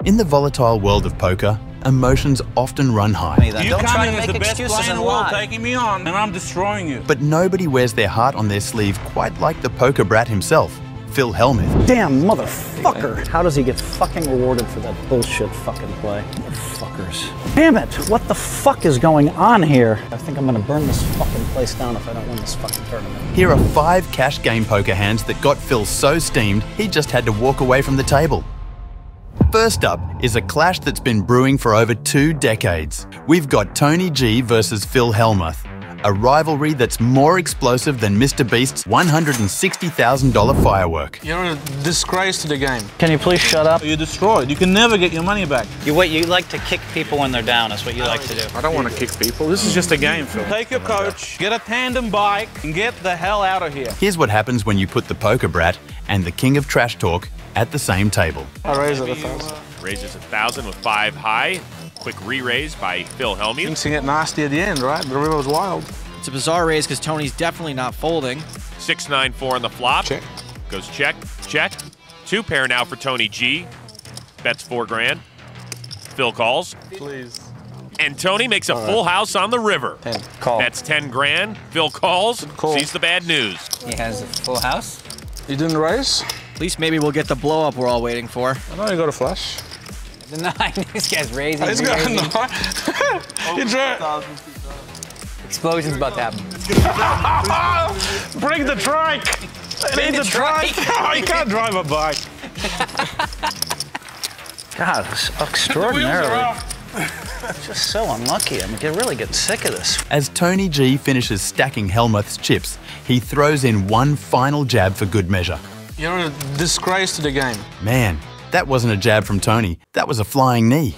In the volatile world of poker, emotions often run high. You come in as the best player in the world, taking me on, and I'm destroying you. But nobody wears their heart on their sleeve quite like the Poker Brat himself, Phil Hellmuth. Damn motherfucker! How does he get fucking rewarded for that bullshit fucking play? Motherfuckers. Damn it! What the fuck is going on here? I think I'm gonna burn this fucking place down if I don't win this fucking tournament. Here are 5 cash game poker hands that got Phil so steamed he just had to walk away from the table. First up is a clash that's been brewing for over 2 decades. We've got Tony G versus Phil Hellmuth, a rivalry that's more explosive than Mr. Beast's $160,000 firework. You're a disgrace to the game. Can you please shut up? You're destroyed. You can never get your money back. You like to kick people when they're down, is what you like to do. I don't want to kick people. This is just a game, Phil. Take your coach, get a tandem bike, and get the hell out of here. Here's what happens when you put the Poker Brat and the King of Trash Talk at the same table. I raise it 1,000. Raises 1,000 with 5 high. Quick re-raise by Phil Hellmuth. Things can get nasty at the end, right? The river was wild. It's a bizarre raise because Tony's definitely not folding. 6-9-4 on the flop. Check. Goes check, check. 2 pair now for Tony G. Bets 4 grand. Phil calls. Please. And Tony makes a full house on the river. 10. Call. Bets 10 grand. Phil calls. Call. Sees the bad news. He has a full house. You didn't raise? At least maybe we'll get the blow up we're all waiting for. I know you got a flush. The 9, this guy's raising. He's got a 9. You drew. Explosion's about to happen. Bring the trike. I need the trike. Oh, you can't drive a bike. God, it's extraordinarily. Just so unlucky. I'm really getting sick of this. As Tony G finishes stacking Hellmuth's chips, he throws in one final jab for good measure. You're a disgrace to the game. Man, that wasn't a jab from Tony, that was a flying knee.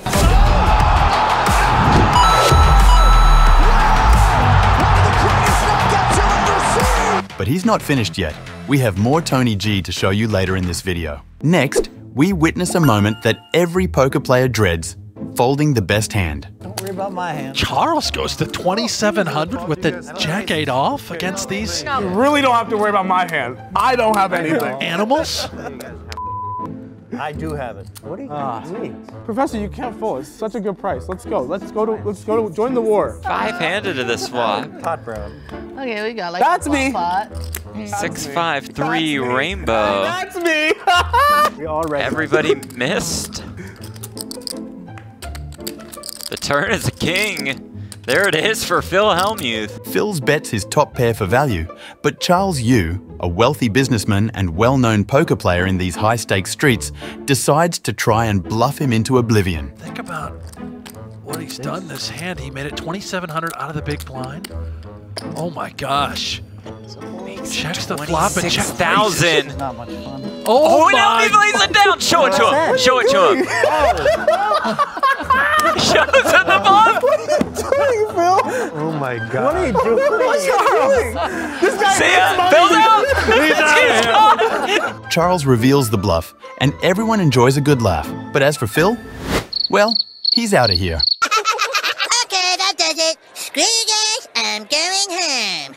But he's not finished yet. We have more Tony G to show you later in this video. Next, we witness a moment that every poker player dreads, folding the best hand. Don't worry about my hand. Charles goes to 2,700 with the Jack-8 off against these You really don't have to worry about my hand. I don't have anything. animals. I do have it. What do you mean? Professor, you can't fold. It's such a good price. Let's go. Let's go to join the war. 5-handed to this swap. Pot brown. Okay, we got like That's me. pot. 6-5-3 rainbow. That's me. We already. Everybody missed. The turn is a king. There it is for Phil Hellmuth. Phil's bets his top pair for value, but Charles Yu, a wealthy businessman and well-known poker player in these high-stakes streets, decides to try and bluff him into oblivion. Think about what he's done this hand. He made it 2,700 out of the big blind. Oh my gosh. Checks the flop and checks 6,000. Not much fun. Oh no, my. he lays it down. Show it to him. Show it to him. Shows him the bluff. Oh my God. What are you doing? This guy See ya. Phil's out. He's gone. Charles reveals the bluff, and everyone enjoys a good laugh. But as for Phil, well, he's out of here. Okay, that does it. Screw you guys, I'm going home.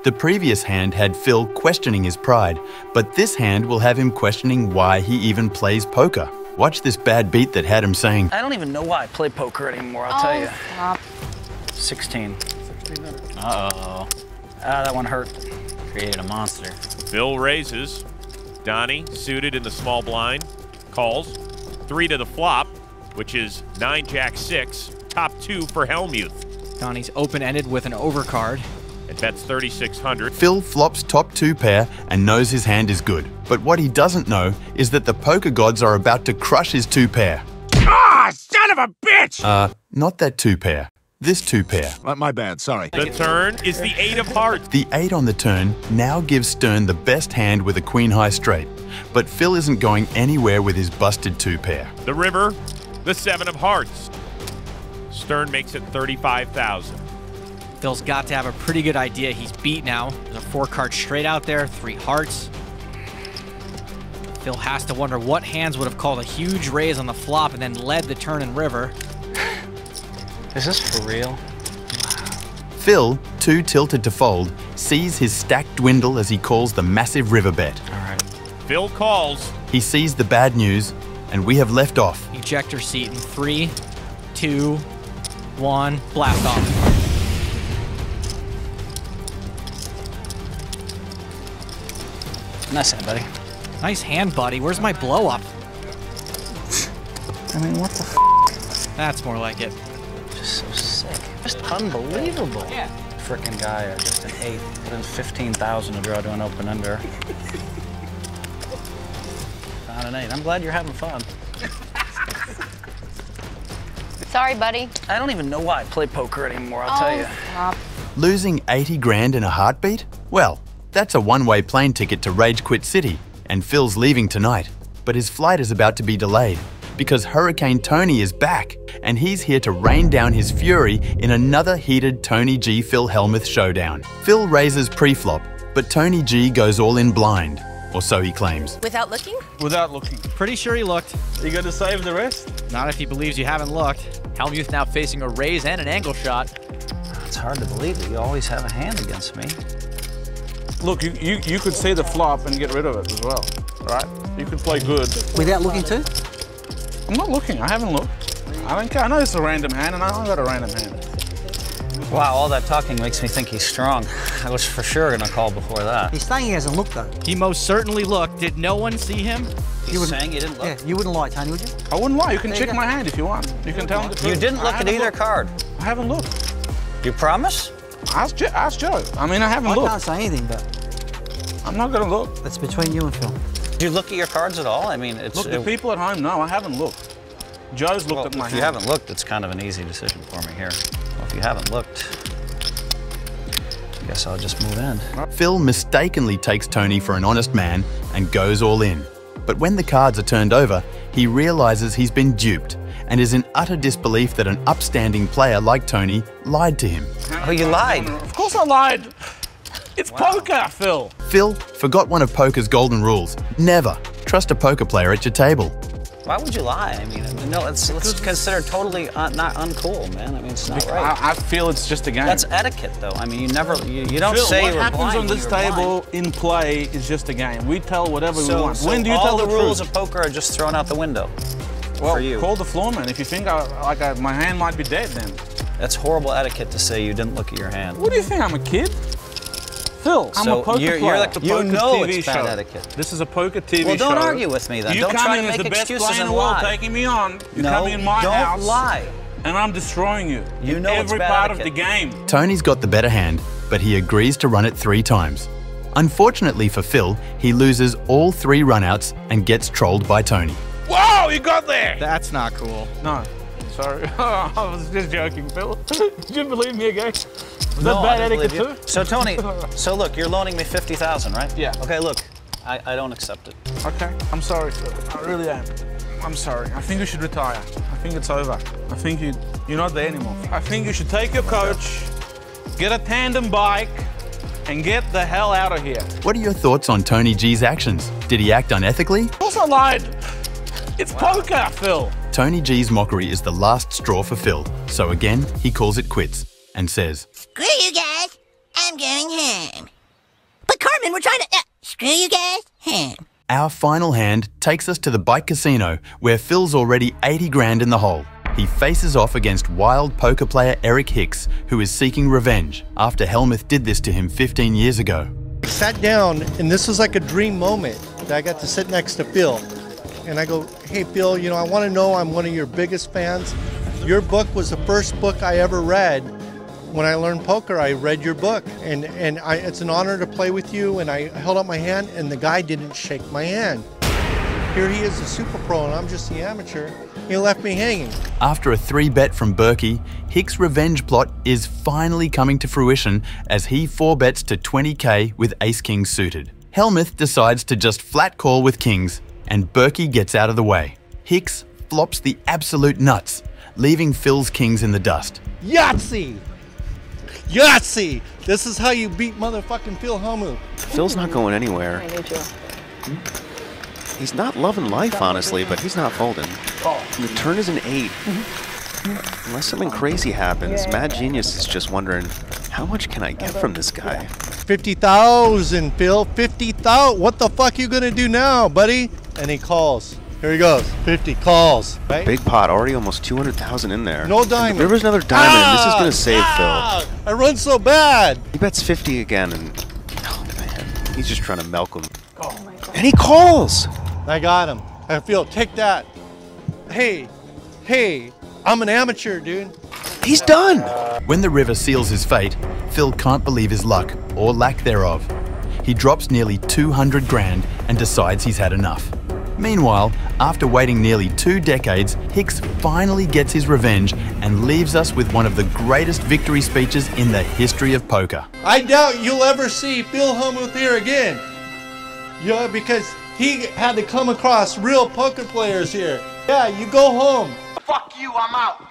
The previous hand had Phil questioning his pride, but this hand will have him questioning why he even plays poker. Watch this bad beat that had him saying, I don't even know why I play poker anymore, I'll tell you. Stop. 16. Uh-oh. That one hurt. Created a monster. Phil raises. Donnie, suited in the small blind, calls. 3 to the flop, which is 9-Jack-6. Top 2 for Hellmuth. Donnie's open-ended with an overcard. It bets 3,600. Phil flops top 2 pair and knows his hand is good. But what he doesn't know is that the poker gods are about to crush his 2 pair. Ah, son of a bitch! Not that 2 pair. This 2 pair. My bad, sorry. The turn is the 8 of hearts. The 8 on the turn now gives Stern the best hand with a queen high straight. But Phil isn't going anywhere with his busted 2 pair. The river, the 7 of hearts. Stern makes it 35,000. Phil's got to have a pretty good idea he's beat now. There's a 4-card straight out there, 3 hearts. Phil has to wonder what hands would have called a huge raise on the flop and then led the turn and river. Is this for real? Phil, too tilted to fold, sees his stack dwindle as he calls the massive river bet. All right. Phil calls. He sees the bad news and we have left off. Ejector seat in 3, 2, 1, blast off. Nice hand, buddy. Nice hand, buddy. Where's my blow up? I mean, what the f? That's more like it. Just so sick. Just unbelievable. Yeah. Frickin' guy, just an 8. Put in 15,000 to draw to an open ender. Found an 8. I'm glad you're having fun. Sorry, buddy. I don't even know why I play poker anymore, I'll tell you. Stop. Losing 80 grand in a heartbeat? Well, that's a one-way plane ticket to Rage Quit City, and Phil's leaving tonight. But his flight is about to be delayed because Hurricane Tony is back, and he's here to rain down his fury in another heated Tony G Phil Hellmuth showdown. Phil raises pre-flop, but Tony G goes all in blind, or so he claims. Without looking? Without looking. Pretty sure he looked. You got to save the rest? Not if he believes you haven't looked. Hellmuth now facing a raise and an angle shot. It's hard to believe that you always have a hand against me. Look, you could see the flop and get rid of it as well, right? You could play good. Without looking too? I'm not looking. I haven't looked. I don't care. I know it's a random hand, and I got a random hand. Wow, all that talking makes me think he's strong. I was for sure gonna call before that. He's saying he hasn't looked though. He most certainly looked. Did no one see him? He's saying you didn't look? Yeah, you wouldn't lie, Tony, would you? I wouldn't lie. You can check my hand if you want. You can tell him the truth. You didn't look at either card. I haven't looked. You promise? Ask Joe. I mean, I haven't I looked. can't say anything, but I'm not gonna look. that's between you and Phil. Do you look at your cards at all? I mean, it's... Look, the people at home, no, I haven't looked. Joe's looked at my hand. If you haven't looked, it's kind of an easy decision for me here. Well, if you haven't looked, I guess I'll just move in. Phil mistakenly takes Tony for an honest man and goes all in. But when the cards are turned over, he realizes he's been duped and is in utter disbelief that an upstanding player like Tony lied to him. Oh, you lied? Of course I lied. It's poker, Phil. Phil forgot one of poker's golden rules. Never trust a poker player at your table. Why would you lie? I mean, no, it's considered totally not uncool, man. I mean, it's not right. I feel it's just a game. That's etiquette, though. I mean, you don't Phil, say what you're happens blind on this when you're table blind. in play is just a game. We tell whatever we want. So When do you all tell the rules truth? of poker are just thrown out the window Well, for you? call the floor man. If you think my hand might be dead, then. That's horrible etiquette to say you didn't look at your hand. What do you think? I'm a kid? Phil, I'm a poker player. You're like you know TV it's show. bad etiquette. This is a poker TV show. Well, don't argue with me then. You Don't come try in to as make the best excuses player in and the world, lie. taking me on. You No, come in my don't house. lie. And I'm destroying you. You know every it's bad part etiquette. of the game. Tony's got the better hand, but he agrees to run it 3 times. Unfortunately for Phil, he loses all 3 runouts and gets trolled by Tony. Whoa, you got there! That's not cool. No, sorry. I was just joking, Phil. Did you believe me again? Was No, that bad I didn't etiquette believe you. too? So Tony, so look, you're loaning me 50,000, right? Yeah. Okay, look, I don't accept it. Okay, I'm sorry, Phil. I really am. I'm sorry. I think you should retire. I think it's over. I think you're not there anymore. I think you should take your coach, get a tandem bike, and get the hell out of here. What are your thoughts on Tony G's actions? Did he act unethically? Of course I lied. It's poker, Phil. Tony G's mockery is the last straw for Phil, so again, he calls it quits and says, Screw you guys. I'm going home. But Carmen, we're trying to... screw you guys. Home. Our final hand takes us to the bike casino, where Phil's already 80 grand in the hole. He faces off against wild poker player Eric Hicks, who is seeking revenge after Hellmuth did this to him 15 years ago. I sat down, and this was like a dream moment that I got to sit next to Phil. And I go, hey, Phil, you know, I want to know I'm one of your biggest fans. Your book was the first book I ever read. When I learned poker, I read your book, and it's an honor to play with you, and I held up my hand, and the guy didn't shake my hand. Here he is, a super pro, and I'm just the amateur. He left me hanging. After a 3-bet from Berkey, Hicks' revenge plot is finally coming to fruition as he 4-bets to 20k with ace-king suited. Hellmuth decides to just flat call with kings, and Berkey gets out of the way. Hicks flops the absolute nuts, leaving Phil's kings in the dust. Yahtzee! Yahtzee! This is how you beat motherfucking Phil Hellmuth. Phil's not going anywhere. He's not loving life, honestly, but he's not folding. The turn is an 8. Unless something crazy happens, Mad Genius is just wondering, how much can I get from this guy? 50,000, Phil. 50,000. What the fuck you gonna do now, buddy? And he calls. Here he goes. 50 calls. Right? Big pot, already almost 200,000 in there. No And diamond. the river's another diamond, and this is gonna save Phil. I run so bad. He bets 50 again, and oh man, he's just trying to milk him. And he calls. I got him. I feel, take that. Hey, I'm an amateur, dude. He's done. When the river seals his fate, Phil can't believe his luck, or lack thereof. He drops nearly 200 grand and decides he's had enough. Meanwhile, after waiting nearly 2 decades, Hicks finally gets his revenge and leaves us with one of the greatest victory speeches in the history of poker. I doubt you'll ever see Phil Hellmuth here again. Yeah, because he had to come across real poker players here. Yeah, you go home. Fuck you, I'm out.